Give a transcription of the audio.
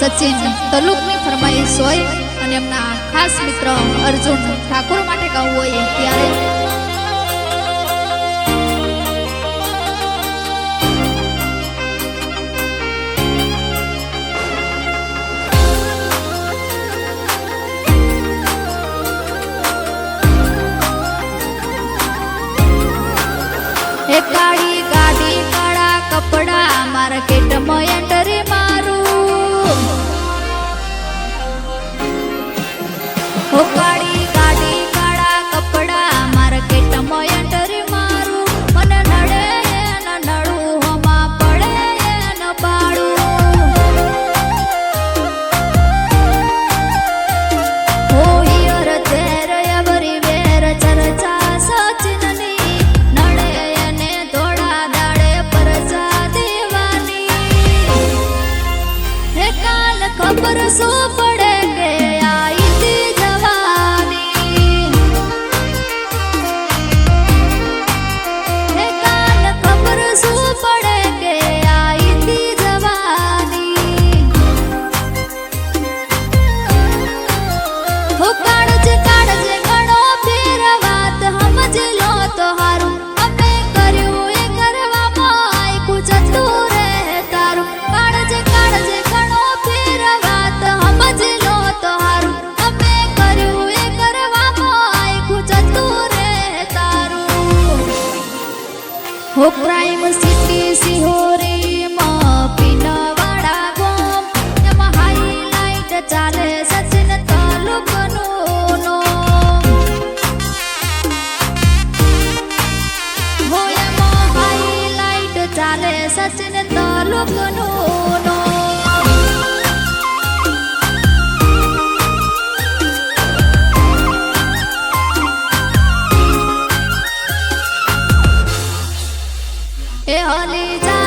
સચિન તલુકની ફરમાઈશ હોય અને એમના ખાસ મિત્ર અર્જુન ઠાકોર માટે ગાવું હોય ત્યારે કાળી ગાડી કાળા કપડા માર્કેટમાં એન્ટરી મારું હો કાળી ગાડી કાળા કપડા માર્કેટમાં એન્ટરી મારું મને નડે ન નડું હોમાં પડે ન પાડું હો હિયર તેર એવરી વેર ચર્ચા સચિનની खबर सो पड़े के आई थी जवानी काल खबर सो पड़े के आई थी जवानी हो काढ़जे घणो फेर बात समझ लो तो हारू अमे कर्યું એ કરવામાં આયકું જતું રહે તારું કાढ़जे घणो फेर बात समझ लो तो हारू अमे कर्યું એ કરવામાં આયકું જતું રહે તારું हो क्राइम सिटी सिहोरी માં પીનવાડા ગોમ એમાં હાઈલાઇટ ચાલે સચિન તાલુકનું નોમ હો એમાં હાઈલાઇટ ચાલે સચિન તાલુકનું નોમ ए हली जा